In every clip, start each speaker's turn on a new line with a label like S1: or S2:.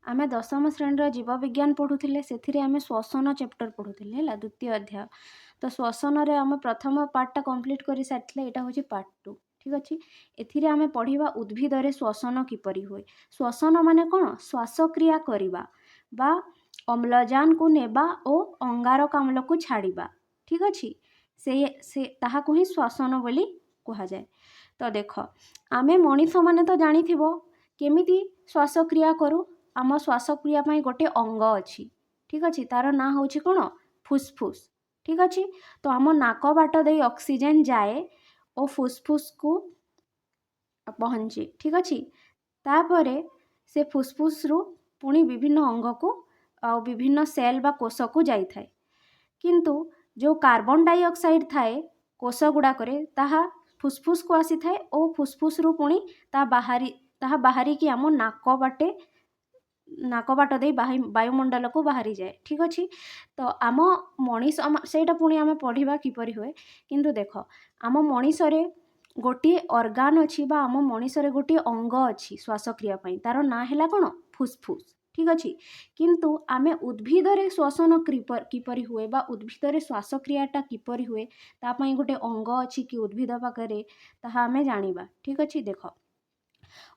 S1: आमे दशम श्रेणी जीव विज्ञान पढ़ुले से आम श्वसन चैप्टर पढ़ुले है द्वितीय अध्याय। तो श्वसन रे आम प्रथम पार्टा कंप्लीट कर सारी यहाँ हूँ पार्ट 2। ठीक अच्छे एथिरे आम पढ़ा उद्भिद रे श्वसन किपरि हुए। श्वसन माने कौन श्वासक्रिया करवा बा अम्लजान को नेबा और अंगारकाम्ल को छाड़िबा। ठीक अच्छे से ताहाकु ही श्वसन बोली कहा जाए। तो देख आमे मनीष माने तो जानी थिबो केमिति श्वासक्रिया करू। आम श्वासक्रिया पाई गोटे अंग अच्छी। ठीक अच्छे तार ना हूँ कौन फुसफुस। ठीक अच्छे तो आम नाक बाट दे ऑक्सीजन जाए और फुसफुस को पहुँचे। ठीक अच्छे तापरे से फुसफुस रु पुणी विभिन्न अंग को विभिन्न सेल बा कोष को जाई थाए। किंतु जो कार्बन डाइऑक्साइड थाए कोष गुड़ाक ताहा फुसफुस को आसी थाए और फुसफुस रु पुणी ताहा बाहरी कि आम नाक बाट दे वायुमंडल को बाहरी जाए। ठीक अच्छे तो आम मनीष सेटा पुणी आम पढ़ा किपरि हुए। किंतु देख आम मनीष रे गोटे ऑर्गन अच्छी बा आम मनीष रे गोटे अंग अच्छी श्वासक्रिया पाई तार ना है कौन फुसफुस। ठीक अच्छे किंतु आमे उद्भिद रे श्वसन किपरि हुए बा उद्भिद रे श्वासक्रियाटा किपरि हुए तापाई गोटे अंग अच्छी कि उद्भिद पाखरे ताहा आमे जानिबा। ठीक अच्छे देख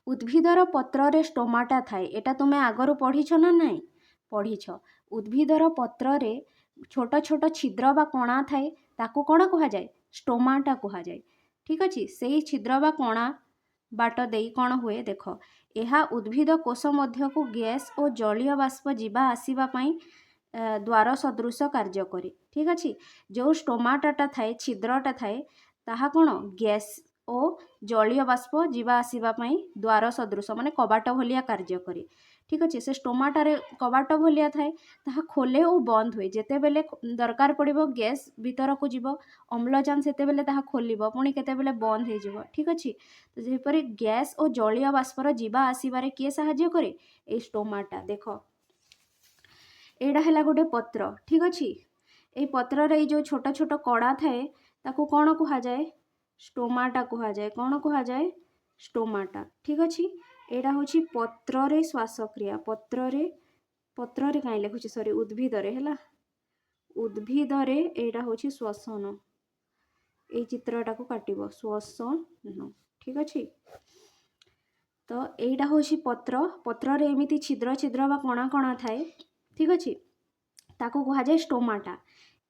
S1: उद्भिदर पत्र रे स्टोमाटा थाए एटा तुमे आगरू पढ़ीछ ना नहीं पढ़ीछ। उद्भिदर पत्र रे छोट छोट छिद्र बा कणा थाए ताकू कौन कहा जाए स्टोमाटा कहा जाए। ठीक अच्छे से छिद्र बा कणा बाट देई कौन हुए देख यह उद्भिद कोष मध्य को गैस और जलीय बाष्प जीवा आसीबा पाई द्वार सदृश कार्य करे। ठीक अच्छे जो स्टोमाटाटा थाए छिद्रटा थाए ताहा कौन गैस और जलीय बाष्प जीवा आसीबा पाई द्वार सदृश माने कबाट भलिया कार्य करे। ठीक अच्छे से स्टोमाटारे कबाट भलिया थाए ताहा खोले और बंद हुए जेते बेले दरकार पड़िबो गैस भीतर को जीव अम्लजान सेते बेले ताहा खोलिबो पुणी केते बेले बंद हो जीव। ठीक अच्छे तो जेपरि गैस और जलीय बाष्पर जीवा आसीबारे किए सहाय्य करे ए स्टोमाटा। देख एडा हैला गोटे पत्र। ठीक अच्छे ए पत्र रे जो छोट छोट कड़ा थाए ताकू कौन कहा जाए स्टोमाटा कहा जाए। कौन कहा जाए स्टोमाटा। ठीक अच्छे एडा होची पत्र रे श्वासक्रिया पत्र रे कहीं लिखुची सॉरी उद्भिद रे हैला उद्भिद रे एडा होची श्वसन ए चित्रटा को काटिबो श्वसन। ठीक अच्छे तो एडा होची पत्र रे एमिति छिद्र छिद्र बा कणा कणा थाए। ठीक अच्छे ताको कहा जाए स्टोमाटा।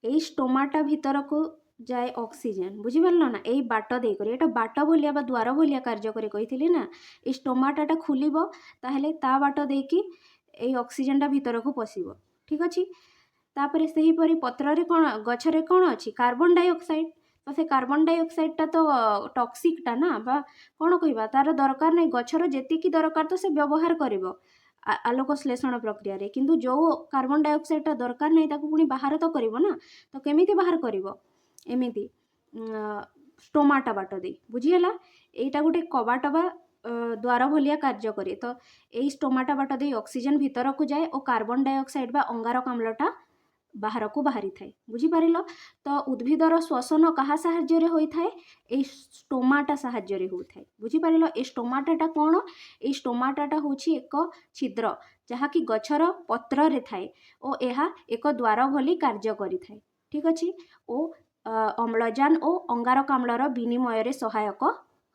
S1: ए स्टोमाटा भीतर को जाए ऑक्सीजन बुझीपार ना यही बाट देकर एटा बाट भलिया बा द्वार भलिया कार्य करे कही ना ये स्टोमाटाटा खुलिबो ताहले ता बाट देकी ए ऑक्सीजनटा भीतर को पशिबो। ठीक अच्छे तापरे सही परी पत्र रे कौन गछरे कौन अच्छी कार्बन डाइऑक्साइड तो से कार्बन डाइऑक्साइडटा तो टॉक्सिकटा ना बा कौन कहबा तार दरकार नहीं गछर जेतिकी दरकार तो से व्यवहार करिवो आलोक श्लेषण प्रक्रिया रे किंतु जो कार्बन डाइऑक्साइडटा दरकार नहीं ताकू पुणी बाहर तो करिवो ना तो केमिति बाहर करिवो एमिति स्टोमाटा बाट दे बुझीगला एटा गोटे कबाट बा द्वार भलिया कार्य करे। तो यही स्टोमाटा बाट दे ऑक्सीजन भीतर को जाए और कार्बन डाइऑक्साइड बा अंगारकाम्लटा बाहर को बाहरी थाए बुझीपार। तो उद्भिदर श्वसन कहा साहाय्य रे होई थाए ए स्टोमाटा साहाय्य रे होई थाए बुझीपार। ए स्टोमाटाटा कौन ए स्टोमाटाटा होची एक छिद्र जहाँ कि गछर पत्र रे थाए और यह एक द्वार भली कार्य करी थाए। ठीक अच्छे ओ अम्लजान और अंगारकाम्लर विनिमय रे सहायक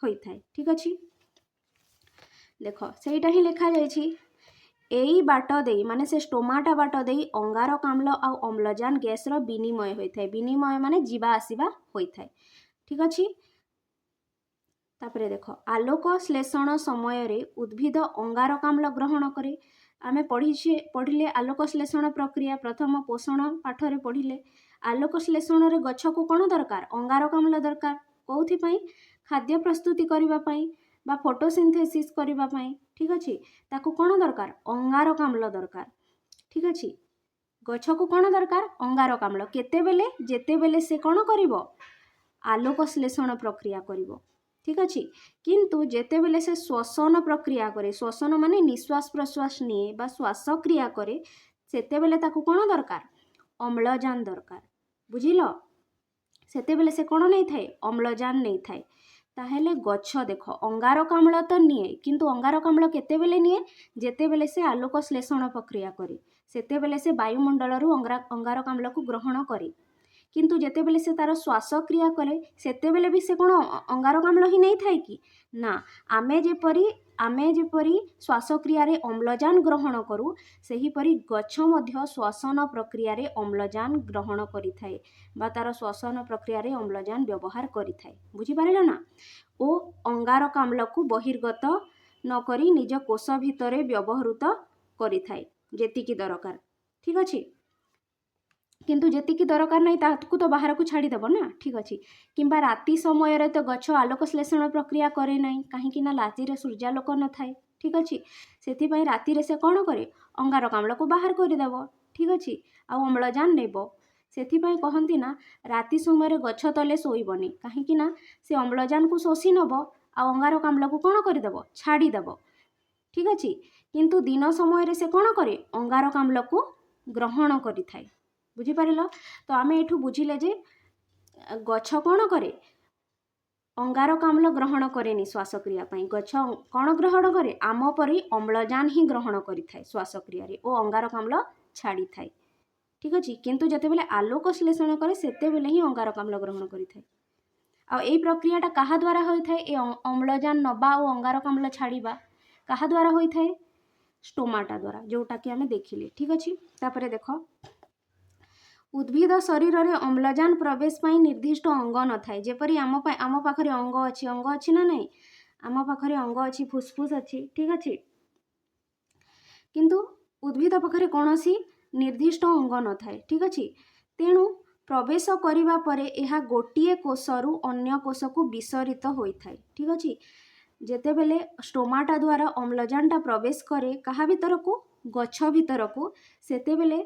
S1: होई थाए। ठीक अच्छे देख सेटा ही लिखा जाइछि एई बाट देई माने से स्टोमाटा बाट देई अंगारकाम्ल आ अम्लजान गैस रो विनिमय होई थाए। विनिमय माने जीवा आसीबा होई थाए। ठीक अच्छे तापरे देख आलोक श्लेषण समय रे उद्भिद अंगारकाम्ल ग्रहण करे। आमे पढ़िले आलोक श्लेषण प्रक्रिया प्रथम पोषण पाठ रे पढ़िले आलोक श्लेषण रे गछ को कौन दरकार अंगारकाम्ल दरकार कौथि पई खाद्य प्रस्तुति करिबा पई बा फोटोसिंथेसिस करिबा पई। ठीक अच्छे ताकू कौन दरकार अंगारकाम्ल दरकार। ठीक अच्छे गछ को कौन दरकार अंगारकाम्ल केतेबेले जेतेबेले से कौन करिवो आलोक श्लेषण प्रक्रिया करिवो। ठीक अच्छे किंतु जेतेबेले से श्वसन प्रक्रिया करे श्वसन माने निश्वास प्रश्वास निए बा श्वासक्रिया करे सेतेबेले ताकू कौन दरकार अम्लजान दरकार बुझिल सेतेबेले से कौन नहीं थाए अम्लजान नहीं थाए। ताहेले गछ देख अंगारकाम्ल तो निए किंतु अंगारकाम्ल केतेबेले निए जेतेबेले से आलोक श्लेषण प्रक्रिया करे सेतेबेले से वायुमंडल अंगारकाम्ल को ग्रहण करे किंतु जेतेबेले से तार श्वासक्रिया करे सेतेबेले भी से कौन अंगारकाम्ल ही नहीं थाए कि ना आमे जेपरी श्वासक्रिया रे अम्लजान ग्रहण करू सेहीपरि गछ मध्य श्वसन प्रक्रिया रे अम्लजान ग्रहण करिथाए बा तार श्वसन प्रक्रिया रे अम्लजान व्यवहार करिथाए बुझी पारिल ना ओ अंगारकाम्ल को बहिर्गत न करी निज कोष भितरे व्यवहृत करिथाए जेतिकी दरकार ठीक अछि किंतु जेतिकी दरकार नहीं ताकू तो बाहर को छाड़ीदेव ना ठीक अच्छे किंबा राति समय रे तो गछ आलोक श्लेषण प्रक्रिया करे नहीं कहीं राति रे सूर्यालोक न थाए ठीक अच्छे से राति से कौन करे अंगारकाम्ल को बाहर करदेव ठीक अच्छे आउ अम्लजान नेब से कहती ना राति समय गछ तले शोबनी कहीं से अम्लजान को शोषी नब आ अंगारकाम्ल को कौन करदेव छाड़ीदेव ठीक अच्छे किंतु दिन समय से कौन करे अंगारकाम्ल को ग्रहण करि थाए बुझीपार तो आम एठू बुझिले जे गछ कौन करे अंगारकाम्ल ग्रहण करे श्वासक्रिया गछ कौन ग्रहण करे आम परी अम्लजान ही ग्रहण करिथाए श्वासक्रिया रे ओ अंगारकाम्ल छाड़ी थाए ठीक अच्छे किंतु जेतेबेले आलोक श्लेषण करे सेतेबेले ही अंगारकाम्ल ग्रहण करिथाए आ एई प्रक्रियाटा कहा द्वारा होइथाए ए अम्लजान नबा और अंगारकाम्ल छाड़ीबा कहा द्वारा होइथाए स्टोमाटा द्वारा जोटा कि आमे देखिले ठीक अच्छे तापरे देख उद्भिद शरीर रे अम्लजान प्रवेश पाई निर्दिष्ट अंग न थाए जेपरी आम पाखरे अंग अच्छी ना नहीं आम पाखरे अंग अच्छी फुसफुस अच्छी ठीक अच्छे किंतु उद्भिद पाखरे कौनसी निर्दिष्ट अंग न थाए ठीक अच्छे तेणु प्रवेश करिबा परे एहा गोटिए कोषरु अन्य कोष को विसरित होइथाए ठीक अच्छे जेतेबेले स्टोमाटा द्वारा अम्लजानटा प्रवेश करे कहा भीतर को गछ भीतर को सेतेबेले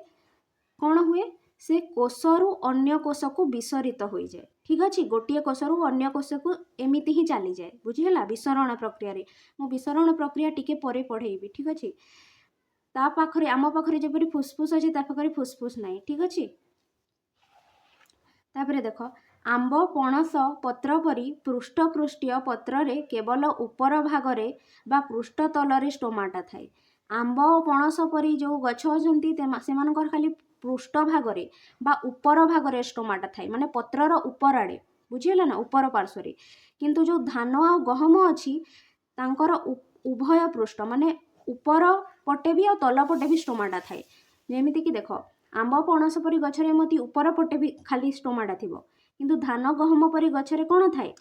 S1: कौन हुए से कोषरु अन्य कोष को विसरित हो जाए ठीक अच्छे गोटे कोषरु अन्य कोष को एमती ही चली जाए बुझीगला विसरण प्रक्रिया रे मो विसरण प्रक्रिया टिके परे पढ़ेबी ठीक अच्छे ता पाखरे आम पाखरे जेपरी फुसफुस अच्छे ता पाखरे फुसफुस नहीं ठीक अच्छे तापरे देख आंब पणस पत्र परी पृष्ठपृष्ठीय पत्र रे केवल ऊपर भागरे बा पृष्ठतल रे स्टोमाटा थाए आंब और पणस परी जो गछ अछंती सेमानकर खाली पृष्ठ भागरे बा ऊपर भागरे स्टोमाटा थाए माने पत्रर ऊपर आड़े बुझीगला ना ऊपर पार्श्व रे किंतु जो धान आ गहम अच्छी तांकर उभय पृष्ठ माने ऊपर पटे भी और तल पटे भी स्टोमाटा थाए जेमिति कि देख आंब पणस परी गछरे मती ऊपर पटे भी खाली स्टोमाटा थिबो किंतु धान गहम परी गछरे कौन थाए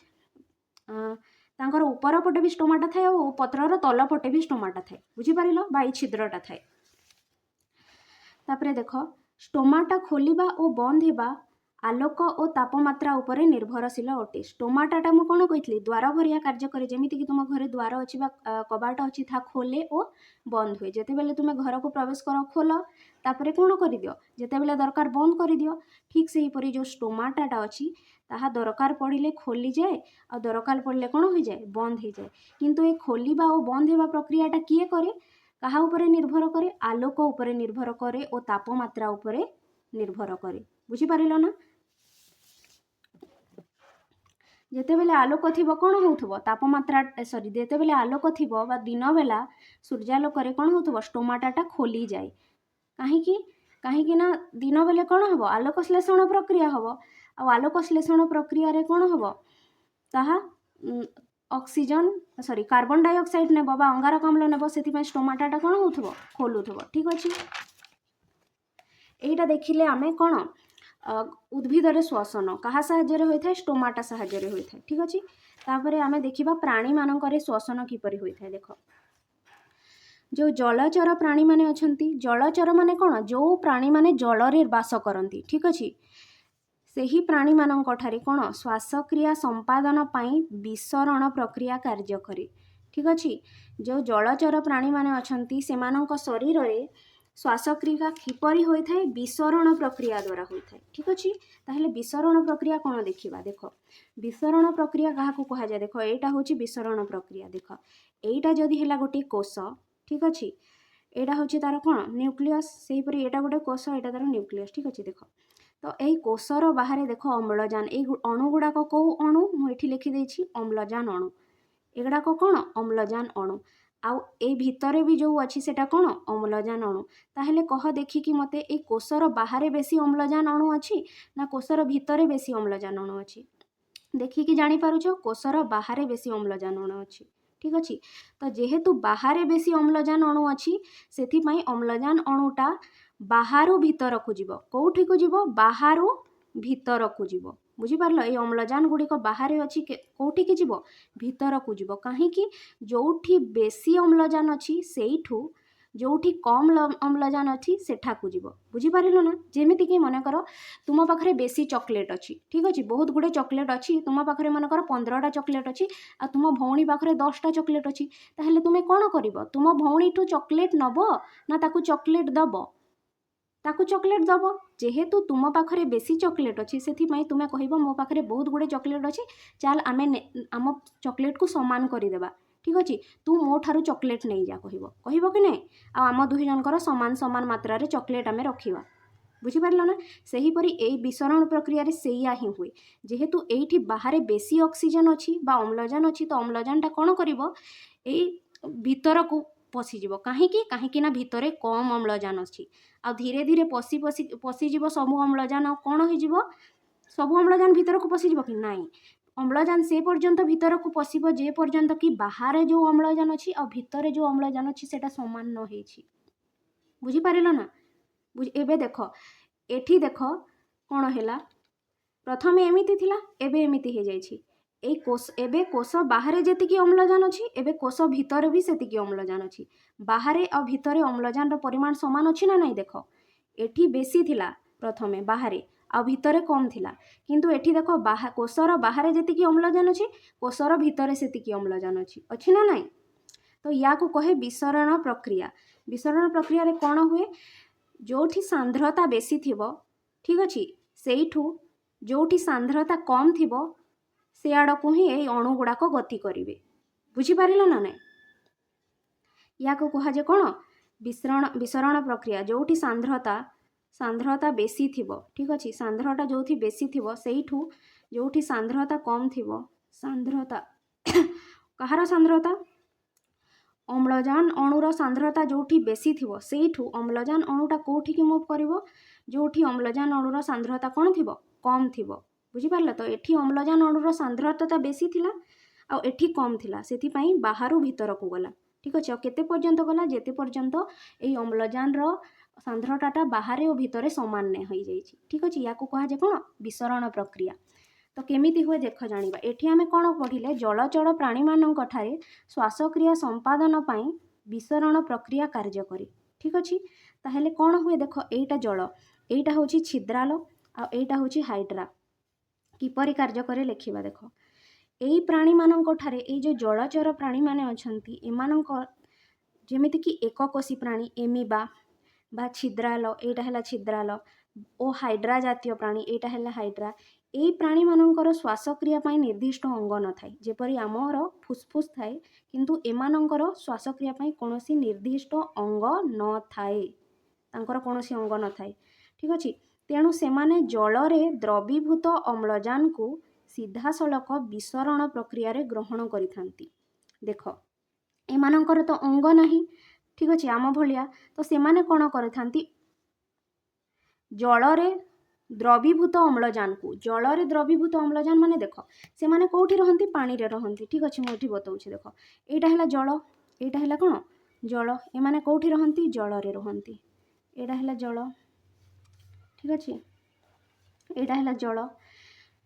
S1: तांकर ऊपर पटे भी स्टोमाटा थाए और पत्रर तल पटे भी स्टोमाटा थाए बुझीपारिल बा छिद्रटा थाए तापरे देख स्टोमाटा खोलिबा और बंद हेबा आलोक और तापमात्रा उपरे निर्भरशील अटे स्टोमाटाटा मु कौन कही द्वार भरिया कार्य करे जमीती कि तुम घरे द्वार अच्छी कबाट अच्छी था खोले और बंद हुए जितेबेले तुम घर को प्रवेश कर खोल तापरे कौन कर दियो जितेबेले दरकार बंद कर दियो ठीक से हीपरी जो स्टोमाटाटा अच्छी ताहा दरकार पड़िले खोली जाए और दरकार पड़िले कौन हो जाए बंद हो जाए किंतु ये खोलिबा और बंद हेबा प्रक्रियाटा किए करे कहा उपरे निर्भर करे आलोक उपरे निर्भर करे और तापमात्रा उपरे निर्भर करे बुझीपारिल ना जेतेबेले आलोक थिबो कौन होउथबो तापमात्रा सॉरी जेतेबेले आलोक थिबो बा दिन बेला सूर्यालोक रे कौन होउथबो स्टोमाटाटा खोली जाए कहीं ना दिन बेले कौन हबो आलोक श्लेषण प्रक्रिया हबो आ आलोक श्लेषण प्रक्रिया रे कौन हबो ताहा ऑक्सीजन सॉरी कार्बन डाइऑक्साइड नेब बा अंगारकाम्ल नेब से स्टोमाटाटा कौन होउथबो खोलुथबो ठीक अच्छे एटा देखिले आमे कौन उद्भिद रे श्वसन कहा साहाय्य होता है स्टोमाटा साहाय्य होता है ठीक अच्छे तापरे आमे देखिबा प्राणी मानकर श्वसन किपरि होता है देख जो जलचर प्राणी माने अछंती जलचर माने कौन जो प्राणी माने जल रे वास करती ठीक अच्छे सेही प्राणी मानक ठारे कौन श्वासक्रिया संपादन पाई विसरण प्रक्रिया कार्य करे ठीक अच्छे जो जलचर प्राणी माने अछंती सेमानक शरीर रे श्वासक्रिया किपरि होता है विसरण प्रक्रिया द्वारा होता है ठीक अच्छे ताहले विसरण प्रक्रिया कौन देखिबा देख विसरण प्रक्रिया क्या कहा जाए देख एटा होची विसरण प्रक्रिया देख एटा जदि हैला गोटे कोष ठीक अच्छे एटा होची तार कौन न्यूक्लियस सेहीपरि एटा गोटे कोष एटा तार न्यूक्लियस ठीक अच्छे देख तो यही कोषर बाहर देख अम्लजान ये अणु गुड़ाक कौ अणु मुझे लिखिदेछि अम्लजान अणु एगुड़ाक कौन अम्लजान अणु आउ ए भितर भी जो अच्छी सेटा कौन अम्लजान अणु ताहले कह देखिकी मते ए कोषर बाहर बेसी अम्लजान अणु अच्छी ना कोषर भितर बेसी अम्लजान अणु अच्छी देखिकी जानी पारुछ कोषर बाहर बेसी अम्लजान अणु अच्छी ठीक अच्छे। तो जेहेतु बाहर बेसी अम्लजान अणु अच्छी से अम्लजान अणुटा बाहर भीतर को जीव कौटी को जीव बाहर भीतर को जीव बुझीपार ये अम्लजान गुड़िक बाहर अच्छी कौटी की जीव भीतर को जीव कहीं जोठी बेसी अम्लजान अच्छी सेठू जोठी कम अम्लजान अच्छी सेठा को जीव बुझीपार ना जेमिति कि मनकर तुम पाखे बेसी चॉकलेट अच्छी ठीक अच्छे बहुत गुड़े चॉकलेट अच्छी तुम पाखे मनकर 15टा चॉकलेट अच्छी आ तुम भौणी पाखे 10टा चॉकलेट अच्छी ताहले तुम कौन कर तुम भौणी ठू चॉकलेट नब ना ताकू चॉकलेट दब ताकू चॉकलेट दब जेहेतु तुम पाखे बेसी चॉकलेट अच्छी से तुम्हें कह मो पाखे बहुत गुड़े चॉकलेट अच्छी चल आम आम चॉकलेट को सामान करदेबा ठीक अच्छे तू मो ठारू चॉकलेट नहीं जा कह कि नहीं आम दुई जनकर सामान सामान मात्रा रे चॉकलेट आम रखा बुझीपार ना सेहीपरि यही विसरण प्रक्रिया सेया ही हुए जेहेतु ये बाहर बेसी ऑक्सीजन अच्छी बा अम्लजान अच्छी तो अम्लजानटा कौन कर भीतर को पशिज कहीं ना भितर कम अम्लजान अच्छी आ धीरे धीरे पशिज सबू अम्लजान कौन हो सबू अम्लजान भीतर को पशिज कि नाई अम्लजान से पर्यंत भीतर को पशिब जे पर्यंत कि बाहर जो अम्लजान अच्छी आ भितर जो अम्लजान अच्छी सेटा समान न होइछि बुझीपार ना एबे देख एठी देख कौन है प्रथम एमिति थिला एबे एमिति हो जाइछि एबे कोष बाहर जेतिकी अम्लजान अच्छी एबे कोष भितर भी सेतिकी अम्लजान अच्छी बाहर आ भितर अम्लजान रो परिमाण समान अच्छी ना नहीं देख एठी बेसी थिला प्रथमे बाहर आ भितर कम थिला किंतु एठी देख कोषर बाहर जेतिकी अम्लजान अच्छी कोषर भितर सेतिकी अम्लजान अच्छी ना नहीं तो या को कहे विसरण प्रक्रिया रे कौन हुए जोठी सांद्रता बेसी थिबो ठीक अच्छे सेठू जोठी सांद्रता कम थिबो से आड़ को ही यही अणु गुड़ाक गति करेंगे बुझीपार ना नहीं या को कहुए कौन विसरण प्रक्रिया जोठी सांद्रता बेसी थिबो ठीक अच्छे सांद्रता जो बेसी थिबो सेठू जोठी सांद्रता कम थिबो सांद्रता कहार सांद्रता अम्लजान अणुर सांद्रता जोठी बेसी थिबो सेठू अम्लजान अणुटा कोठी की मूव करिवो जोठी अम्लजान अणुर सांद्रता कौन थिबो कम थिबो बुझीपार तो एठी अम्लजान अणुर सांद्रता बेसी थिला आ एठी कम थिला सेथिपई बाहरु भीतर को गला ठीक अच्छे केते पर्यंत गला जेते पर्यंत एई अम्लजान रो सांद्रताटा बाहर और भितर समान ने हो जाइछि ठीक अच्छे या को कहा जे कोन विसरण प्रक्रिया तो केमिति हुए देख जानिबा एठी आमे कोन पढ़िले जलचर प्राणी मानक ठारे श्वासक्रिया संपादन पई विसरण प्रक्रिया कार्य करी ठीक अच्छे ताहले कोन हुए देख एटा जल एटा होछि छिद्राल आ एटा होछि हाइड्रा किपरि कार्य करे लेखिबा देख एई प्राणी मानक ठारे एई जो जलचर प्राणी माने अछंती एमानक जेमिति कि एककोशी प्राणी एमिबा बा छिद्राल एटा हैला छिद्राल ओ हाइड्रा जातीय प्राणी एटा हैला हाइड्रा एई प्राणी मानकर श्वासक्रिया पई निर्दिष्ट अंग न थाए जेपरि आमर फुसफुस थाए किंतु एमानकर श्वासक्रिया पई कोनोसी निर्दिष्ट अंग न थाए तांकर कोनोसी अंग न थाए ठीक अछि तेणु सेमाने जलरे द्रवीभूत अम्लजान को सीधा सड़क विसरण प्रक्रिया रे ग्रहण करिथांती देख एमानकर तो अंग नहीं ठीक अच्छे आम भलिया तो सेमाने कौन करिथांती जलरे द्रवीभूत अम्लजान को जलरे द्रवीभूत अम्लजान माने देख से माने कोठी रहंती पानी रे रहंती ठीक अच्छे मुझे बताऊँ देख एटा हैला जल एटा हैला कौन जल ए माने कोठी रहंती जलरे रहंती एटा हैला जल ठीक अच्छे एटा हैला जल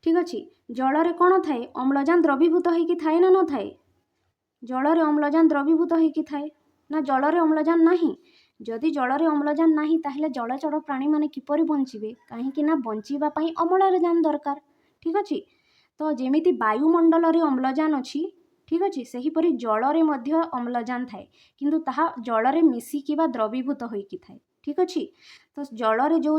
S1: ठीक अच्छे जलरे कौन थाए अम्लजान द्रवीभूत होइकी थाए ना न थाए जलरे अम्लजान द्रवीभूत होइकी थाए ना जलरे अम्लजान नहीं जदि जलरे अम्लजान नहीं ताहले जलचर प्राणी माने किपरि बंचिबे काहेकि ना बंचिबा पई अम्लजान दरकार ठीक अच्छे तो जेमिति वायुमंडल रे अम्लजान अच्छी ठीक अच्छे सही परि जलरे मध्य अम्लजान थाए किंतु ताहा जलरे मिसिकी बा द्रवीभूत होइकी थाए ठीक अच्छे तो जलरे जो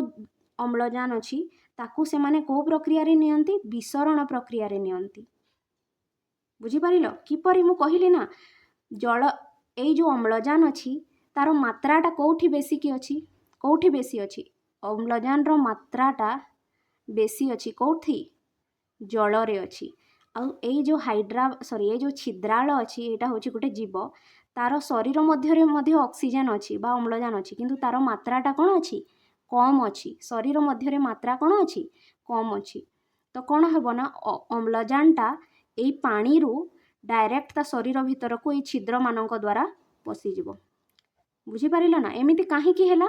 S1: अम्लजान अच्छी ताकू से माने को प्रक्रिया रे नियंती विसरण प्रक्रिया रे नियंती बुझीपारिल किपरि मु कहिली ना जल एई जो अम्लजान अच्छी तार मात्राटा कौठी बेसी की अच्छी कौठी बेसी अच्छी अम्लजान रो मात्राटा बेसी अच्छी कौथी जलरे अच्छी आउ एई जो हाइड्रा सॉरी ये जो छिद्राल अच्छी एटा होची गोटे जीव तार शरीर मध्य मध्य ऑक्सीजन अच्छी बा अम्लजान अच्छी किंतु तार मात्राटा कौन अच्छी कम अच्छी शरीर मध्य मात्रा कौन अच्छी कम अच्छी तो कौन हेब ना अम्लजानटा एई पानी रु डायरेक्ट ता शरीर भीतर को एई छिद्र मानक द्वारा पशिजिवो बुझी पारिल ना एमिति काहीकि हैला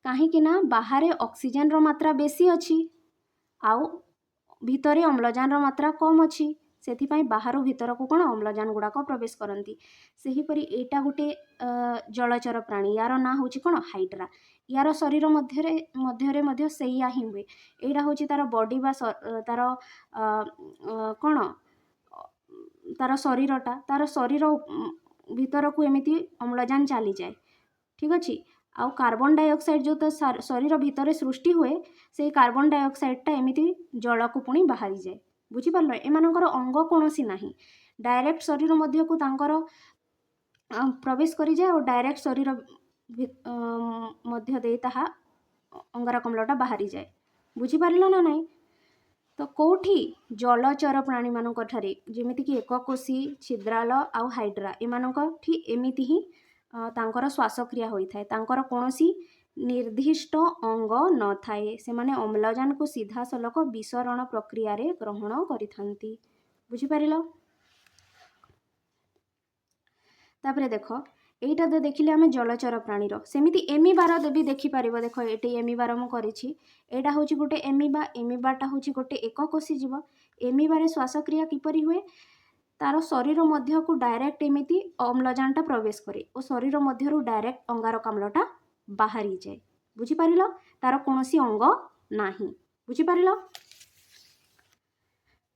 S1: काहीकि ना बाहरे ऑक्सीजन रो मात्रा बेसी अच्छी आउ भितरे अम्लजान रो मात्रा कम अच्छी से बाहर भीतर को कौन अम्लजान गुड़ाक प्रवेश करती सेहीपरि एटा गोटे जलचर प्राणी यार ना हूँ कौन हाइड्रा यार शरीर मध्य सेया ही हुए एटा हूँ तार बॉडी बा तार कौन तार शरीर भीतर को एमती अम्लजान चली जाए ठीक अच्छे आउ कार्बन डाइऑक्साइड जो तो शरीर भितर सृष्टि हुए से कार्बन डाइऑक्साइडटा एमती जल को पुणी बाहरी जाए बुझीपार एमानकर अंग कौन सी ना डायरेक्ट शरीर मध्य को तांकर प्रवेश करी जाए और डायरेक्ट शरीर मध्य दे ताहा अंगारकाम्लटा बाहरी जाए बुझीपार ना नाई तो कौटी जलचर प्राणी मानक ठारे जेमितिक एककोशी छिद्राल आउ हाइड्रा एमानक ठी एमिति ही तांकर श्वासक्रिया होइथाय तांकर कोनोसी निर्दिष्ट अंग न थाए से माने अम्लजान को सीधा सलक विसरण प्रक्रिया रे ग्रहण करिथांती बुझी पारिलो तापरे देखो एटा तो देखिले आमे जलचर प्राणी रो सेमिति एमिबार देबी देखि पारिबो देखो एटी एमिबार मु करिछि एटा होछि गोटे एमिबाटा होछि गोटे एककोशी जीव एमिबारे श्वासक्रिया किपरि हुए तार शरीर मध्य को डायरेक्ट एमिति अम्लजानटा प्रवेश करे और शरीर मध्यरु डायरेक्ट अंगारकाम्लटा बाहरी जाए बुझी पारिलो तार कोनोसी अंग नाही बुझी पारिलो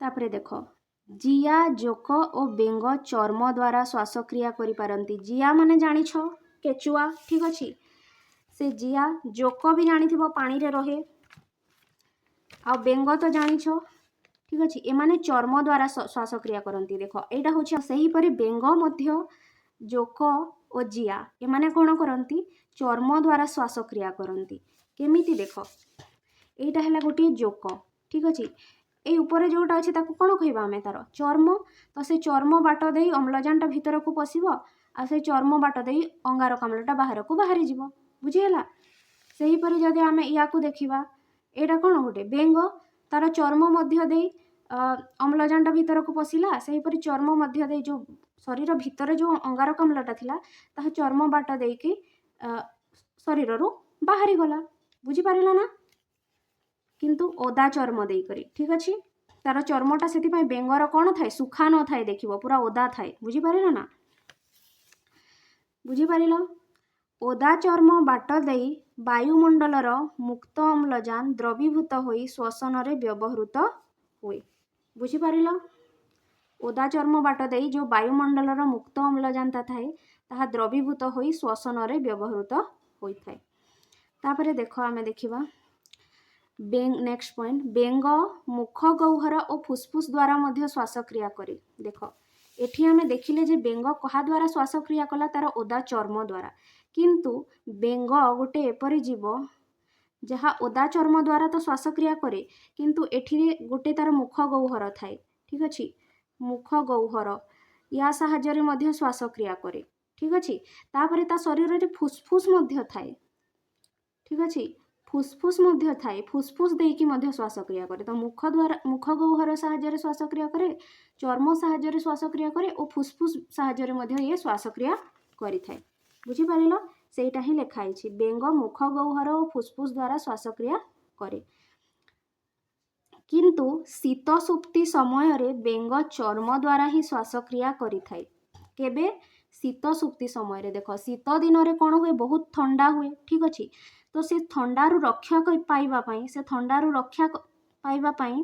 S1: तापरे देखो जिया जोक और बेंग चर्म द्वारा श्वासक्रिया करि पारंती जिया माने जानि छ केचुआ ठीक अछि से जिया जोक भी जानि थिबो पानी रे रहे आ बेंग तो जानि छ ठीक अच्छे एमाने चर्म द्वारा श्वासक्रिया करती देख यहाँ हूँ से बेंग मध्य जोक और जिया एमाने कौन करती चर्म द्वारा श्वासक्रिया करती केमिति देख यहाँ है गोटे जोक ठीक अच्छे ये ऊपर जोटा अच्छे कौन कहवा आम तार चर्म तो से चर्म बाट दे अम्लजानटा भीतर को पशिब आ से चर्म बाट दे अंगारकाम्लटा बाहर को बाहरी जीव बुझीगला से हीपरि जदि आम या देखा यहाँ कौन गोटे बेंग तार चर्म मध्य दे अम्लजानटा भीतर को पशिला से हीपरि चर्म मध्य दे जो शरीर भीतर जो अंगारकाम्लटा थिला ताहा चर्म बाट देकी शरीर रु बाहरी गला बुझी पारिला ना किंतु ओदा चर्म देई करी ठीक अच्छे तार चर्मटा से बेंगर कौन थाए सुखा न थाए देखिबो पूरा ओदा थाए बुझी पारिला ना बुझी पारिला ओदा चर्म बाट देई वायुमंडलर मुक्त अम्लजान द्रवीभूत होई श्वसन रे व्यवहृत हुए बुझी पारिला ओदा चर्म बाट देई जो वायुमंडलर मुक्त अम्लजान थाए ताहा द्रवीभूत होई श्वसन रे व्यवहृत होई थाए तापरे देखो आमे देखिबा बेंग नेक्स्ट पॉइंट बेंग मुख गौहर और फुसफुस द्वारा मध्य श्वासक्रिया करे देख एठी आमे देखिले जे बेंग कहा द्वारा श्वासक्रिया कला तार ओदा चर्म द्वारा किंतु बेंग गोटे एपरि जीव जहाँ ओदा चर्म द्वारा तो श्वासक्रिया करे किंतु एठी गोटे तार मुख गौहर थाए ठीक अच्छे मुख गौहर या साहाय्य मध्य श्वासक्रिया करे ठीक अच्छे तापरे ता शरीर रे फुसफुस मध्य थाए ठीक अच्छे फुसफुस मध्य थाए फुसफुस देकी मध्य श्वासक्रिया करे तो मुख द्वारा मुख गौहर साहाय्य श्वासक्रिया करे चर्म साहाय्य श्वासक्रिया करे और फुसफुस साहाय्य मध्य ये श्वासक्रिया करि थाए बुझी पारिल सेटा ही लिखाई छी बेंग मुख गौहर और फुसफुस द्वारा श्वासक्रिया करे किंतु शीत सुप्ति समय रे बेंग चर्म द्वारा ही श्वासक्रिया करि थाए केबे शीत सुप्ति समय रे देख शीत दिन रे कौन हुए बहुत ठंडा हुए ठीक अच्छे तो से थंडारू रक्षा पाइबा पाई से थंडारू रक्षा पाइबा पाई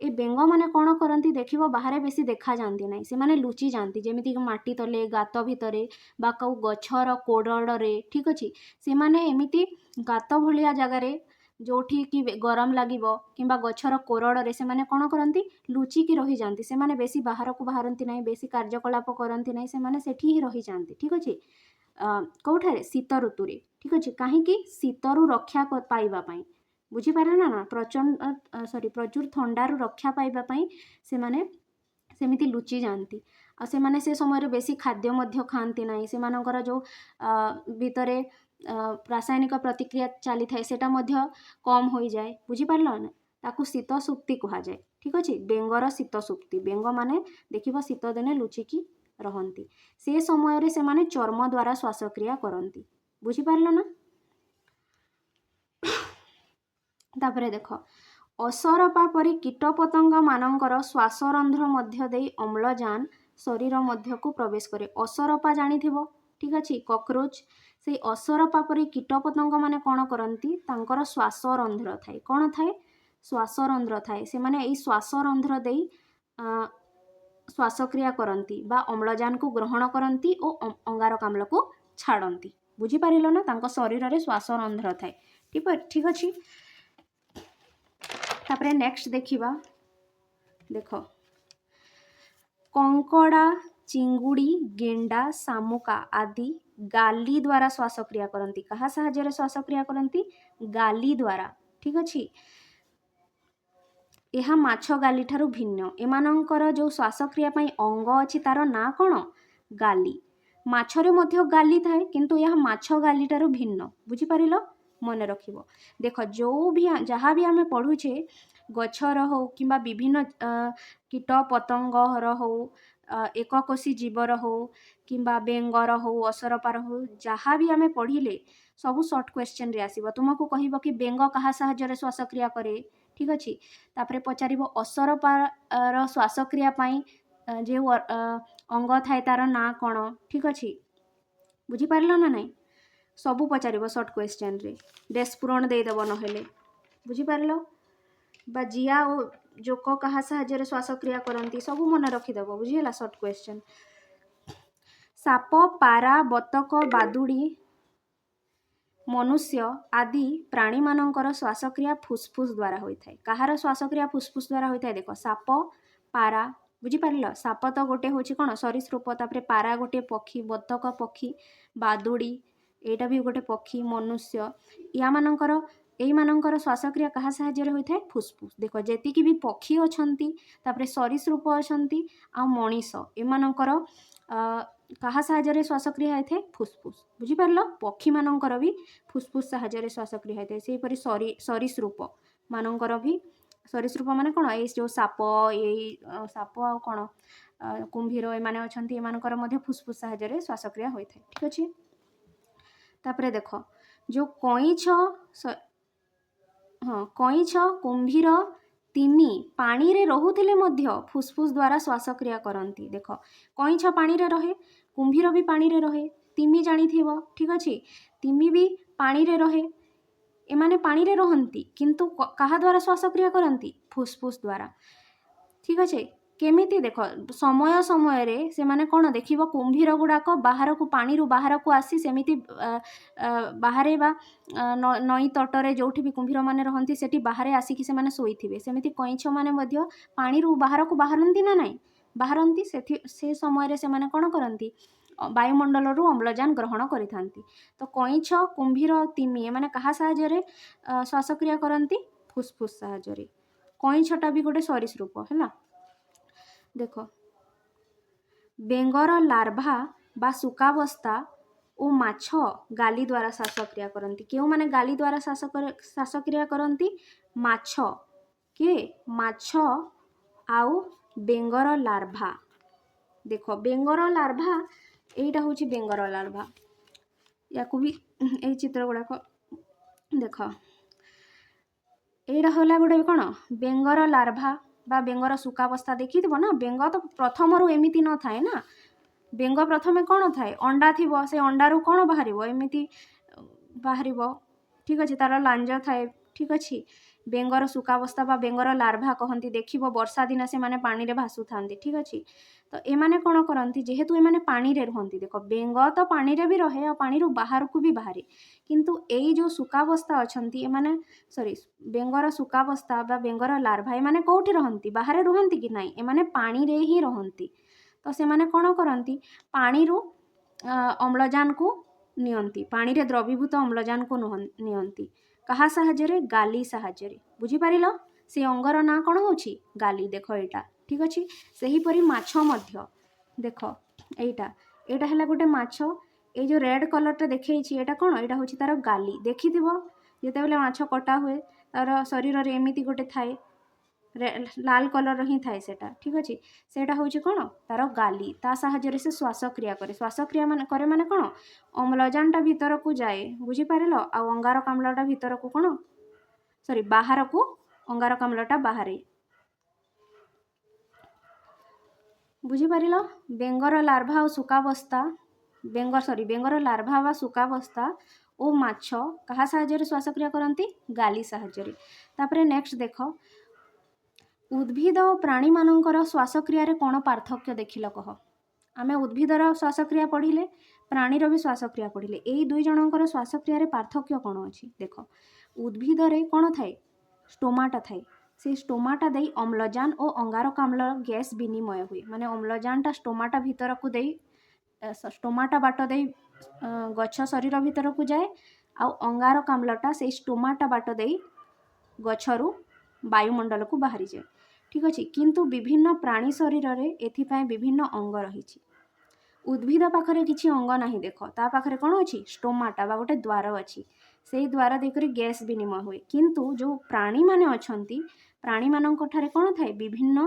S1: ए बेंग माने कौन करती देखिबो बाहर बेसी देखा जाती ना से माने लुचि जाती जेमिति माटी तले गात भितरे बा कौ गछर कोड़े ठीक अच्छे से माने एमिति गात भलिया जगार जोठी कि गरम लागिबो किंबा गछर कोरड़े से माने कौन करती लुचिकी रही जाती से माने बेसी बाहर को बाहरती ना बेसी कार्यकलाप करती ना से माने सेठी ही रही जाती ठीक अच्छे कौठारे शीत ऋतु रे ठीक अच्छे कहीं शीतरु रक्षा पाइबा पाई बुझीपारे ना प्रचुर थंडारू रक्षा पाइबापी से सेमिति लुचि जाती आ से समय बेसी खाद्य मध्य खाती ना से जो भितरे रासायनिक प्रतिक्रिया चली थाए सेटा मध्य कम हो जाए बुझीपार ना ताकू शीत सुप्ति कह जाए ठीक अच्छे बेंगर शीत सुप्ति बेंग माने देखिबो शीत दिने लुचिकी रहती से समय से माने चर्म द्वारा श्वासक्रिया करती बुझीपार ना तापरे देख असरपा परी कीटपतंग मानकर श्वासरंध्र मध्य देई अम्लजान शरीर मध्य को प्रवेश करे असरपा जानिथिबो ठीक अच्छे कॉकरोच से असरपा परी कीटपतंग माने कौन करती तांकर श्वासरंध्र थाए कौन थाए श्वासरंध्र थाए से माने एई श्वासरंध्र देई श्वासक्रिया करती बा अम्लजान को ग्रहण करती और अंगारकाम्ल को छाड़ती बुझीपार ना तांको शरीर रे श्वासरंध्र थाए ठीक अच्छे तापरे नेक्स्ट देखिबा देख कंकड़ा चिंगुड़ी गेंडा शामुका आदि गाली द्वारा श्वासक्रिया करती कहा साहाय्य श्वासक्रिया करती गाली द्वारा ठीक अच्छे यह माछ गाली ठारू भिन्न एमानंकर जो श्वासक्रिया पई अंग अच्छी तार ना कौन गाली माछरे मध्य गाली थाए किंतु यह माछ गाली ठारू भिन्न बुझीपारिल मन रखिबो देख जो भी जहाँ भी आमे पढ़ुछे गछर हो किंबा विभिन्न कीट पतंगर हो एककोशी जीवर हो किंबा बेंगर हो असरपार हो जहाँ भी आमे पढ़िले सबू शॉर्ट क्वेश्चन रे आसीबो तुमको कहबो कि बेंग कहा साहाय्य श्वासक्रिया करे ठीक अच्छे तापरे पचारिबो असरपार श्वासक्रिया पाई जो अंग थाए तार ना कौन ठीक अच्छे बुझीपार ना नहीं सबू पचारिबो शॉर्ट क्वेश्चन रे डेस पूरण देदेव नहेले बुझीपार बा जिया और जोक कहा साहाय्य श्वासक्रिया करती सबू मन रखिदेव बुझीगला शॉर्ट क्वेश्चन साप पारा बतक बादुड़ी मनुष्य आदि प्राणी मानकर श्वासक्रिया फुसफुस द्वारा होता है कहार श्वासक्रिया फुसफुस द्वारा होता है देख साप पारा बुझीपार साप तो गोटे हूँ कौन सरीसृप तापर पारा गोटे पक्षी बतक पक्षी बादुड़ी एटा भी गोटे पक्षी मनुष्य या मानकर एमानकर श्वासक्रिया कहा साहाय्य होता है फुसफुस देख जेतिकी भी पक्षी अच्छी तापर सरीसृप अच्छी आ मनीष एमानकर कहा साहाय्य श्वासक्रिया होता है फुसफुस बुझीपार पक्षी मानकर भी फुसफुस साहाय्य श्वासक्रिया होता है सेहीपरि सरीसृप मानकर भी सरीसृप माने कौन ये जो साप ये साप आ कौन कुंभीर एमाने अच्छी एमानकर मध्य फुसफुस साहाय्य श्वासक्रिया होता है ठीक अच्छे तापरे देख जो कईछ हाँ कईछ कुंभीर तिमी पानी रे रहुथिले मध्य फुसफुस द्वारा श्वासक्रिया करती देख कईछ पानी रे रहे कुंभीर भी पानी रे रहे तिमी जानिथिबो ठीक अच्छे तिमी भी पानी रे रहे एमाने पानी रे रहंती किंतु कहा द्वारा श्वासक्रिया करती फुसफुस द्वारा ठीक अच्छे केमिति देख समय समय रे से माने कौन देखिबो कुंभीर गुड़ाक बाहर को पानी रू बाहर को आसी सेमिति बाहरे बा नई तटरे जोठी भी कुंभीर माने रहंती सेठी बाहरे आसिकी से माने सोईथिबे सेमिति कईछ माने मध्य पानी रू बाहर को बाहरंती ना नहीं बाहरंती से समय रे से माने कौन करंती वायुमंडल रू अम्लजान ग्रहण करिथांती तो कईछ कुंभीर तिमी माने कहा साहाय्य श्वासक्रिया करंती फुसफुस साहाय्य कईछटा भी गोटे सरीसृप है देख बेंगर लार्भा बा सुकावस्था और माछ गाली द्वारा श्वासक्रिया करती क्यों माने गाली द्वारा श्वासक्रिया करती माछ के माछ आउ बेंगर लार्भा देख बेंगर लार्भा एटा हूँ बेंगर लार्भा या भी यही चित्र गुड़ाक देख एटा होला गोटे कौन बेंगर लार्भा बा बेंगर सुकावस्था देखिथिबो ना बेंग तो प्रथम रु एमिति न थाए ना बेंग प्रथमे कौन थाए अंडा थिबो से अंडारू कौन बाहरिबो एमिति बाहरिबो ठीक अच्छे तार लांज थाए ठीक अच्छे बेंगर सुकावस्था बा बेंगर लार्भा कहती देखिबो वर्षा दिन से माने पानी रे भासु थांती ठीक अच्छे तो एमाने कौन करती जेहेतु एमाने पानी रे रहंती देख बेंग तो पानी रे भी रहे और पानी रू बाहर को भी बाहरे किंतु एई जो सुकावस्था अच्छी एमाने सॉरी बेंगर सुकावस्था बा बेंगर लार्भा एमाने कोठी रहंती बाहरे रहंती कि नहीं एमाने पानी रे ही रहंती तो से माने कौन करती पानी रू अम्लजान को नियंती पानी रे द्रवीभूत अम्लजान को नियंती କାହା ସାହାଯ୍ୟରେ ଗାଲି ସାହାଯ୍ୟରେ ବୁଝିପାରିଲ ସେ ଅଙ୍ଗର ନାଁ କ'ଣ ହେଉଛି ଗାଲି ଦେଖ ଏଇଟା ଠିକ୍ ଅଛି ସେହିପରି ମାଛ ମଧ୍ୟ ଦେଖ ଏଇଟା ଏଇଟା ହେଲା ଗୋଟେ ମାଛ ଏଇ ଯେଉଁ ରେଡ୍ କଲର୍ଟା ଦେଖେଇଛି ଏଇଟା କ'ଣ ଏଇଟା ହେଉଛି ତାର ଗାଲି ଦେଖିଥିବ ଯେତେବେଳେ ମାଛ କଟା ହୁଏ ତାର ଶରୀରରେ ଏମିତି ଗୋଟେ ଥାଏ ଲାଲ କଲର୍ର ହିଁ ଥାଏ ସେଟା ଠିକ୍ ଅଛି ସେଇଟା ହେଉଛି କ'ଣ ତାର ଗାଲି ତା ସାହାଯ୍ୟରେ ସେ ଶ୍ୱାସକ୍ରିୟା କରେ ଶ୍ୱାସକ୍ରିୟା ମାନେ କରେ ମାନେ କ'ଣ ଅମ୍ଳଜାନଟା ଭିତରକୁ ଯାଏ ବୁଝିପାରିଲ ଆଉ ଅଙ୍ଗାରକାମ୍ଳଟା ଭିତରକୁ କ'ଣ ବାହାରକୁ ଅଙ୍ଗାରକାମ୍ଳଟା ବାହାରେ ବୁଝିପାରିଲ ବେଙ୍ଗର ଲାର୍ଭା ଆଉ ଶୁକାବସ୍ଥା ବେଙ୍ଗର ଲାର୍ଭା ବା ଶୁକାବସ୍ଥା ଓ ମାଛ କାହା ସାହାଯ୍ୟରେ ଶ୍ୱାସକ୍ରିୟା କରନ୍ତି ଗାଲି ସାହାଯ୍ୟରେ ତାପରେ ନେକ୍ସଟ ଦେଖ ଉଦ୍ଭିଦ ଓ ପ୍ରାଣୀମାନଙ୍କର ଶ୍ୱାସକ୍ରିୟାରେ କ'ଣ ପାର୍ଥକ୍ୟ ଦେଖିଲ କହ ଆମେ ଉଦ୍ଭିଦର ଶ୍ୱାସକ୍ରିୟା ପଢ଼ିଲେ ପ୍ରାଣୀର ବି ଶ୍ୱାସକ୍ରିୟା ପଢ଼ିଲେ ଏଇ ଦୁଇ ଜଣଙ୍କର ଶ୍ୱାସକ୍ରିୟାରେ ପାର୍ଥକ୍ୟ କ'ଣ ଅଛି ଦେଖ ଉଦ୍ଭିଦରେ କ'ଣ ଥାଏ ଷ୍ଟୋମାଟା ଥାଏ ସେ ଷ୍ଟୋମାଟା ଦେଇ ଅମ୍ଳଜାନ ଓ ଅଙ୍ଗାରକାମ୍ଳ ଗ୍ୟାସ୍ ବିନିମୟ ହୁଏ ମାନେ ଅମ୍ଳଜାନଟା ଷ୍ଟୋମାଟା ଭିତରକୁ ଦେଇ ଷ୍ଟୋମାଟା ବାଟ ଦେଇ ଗଛ ଶରୀର ଭିତରକୁ ଯାଏ ଆଉ ଅଙ୍ଗାରକାମ୍ଳଟା ସେଇ ଷ୍ଟୋମାଟା ବାଟ ଦେଇ ଗଛରୁ ବାୟୁମଣ୍ଡଳକୁ ବାହାରିଯାଏ ଠିକ୍ ଅଛି କିନ୍ତୁ ବିଭିନ୍ନ ପ୍ରାଣୀ ଶରୀରରେ ଏଥିପାଇଁ ବିଭିନ୍ନ ଅଙ୍ଗ ରହିଛି ଉଦ୍ଭିଦ ପାଖରେ କିଛି ଅଙ୍ଗ ନାହିଁ ଦେଖ ତା ପାଖରେ କ'ଣ ଅଛି ଷ୍ଟୋମାଟା ବା ଗୋଟେ ଦ୍ୱାର ଅଛି ସେଇ ଦ୍ୱାର ଦେଇକରି ଗ୍ୟାସ୍ ବିନିମୟ ହୁଏ କିନ୍ତୁ ଯେଉଁ ପ୍ରାଣୀମାନେ ଅଛନ୍ତି ପ୍ରାଣୀମାନଙ୍କ ଠାରେ କ'ଣ ଥାଏ ବିଭିନ୍ନ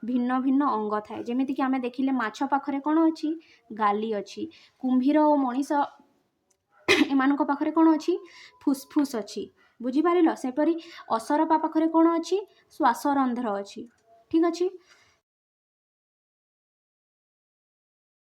S1: ଭିନ୍ନ ଭିନ୍ନ ଅଙ୍ଗ ଥାଏ ଯେମିତିକି ଆମେ ଦେଖିଲେ ମାଛ ପାଖରେ କ'ଣ ଅଛି ଗାଲି ଅଛି କୁମ୍ଭୀର ଓ ମଣିଷ ଏମାନଙ୍କ ପାଖରେ କ'ଣ ଅଛି ଫୁସଫୁସ୍ ଅଛି ବୁଝିପାରିଲ ସେପରି ଅସରପା ପାଖରେ କ'ଣ ଅଛି ଶ୍ୱାସରନ୍ଧ୍ର ଅଛି ଠିକ୍ ଅଛି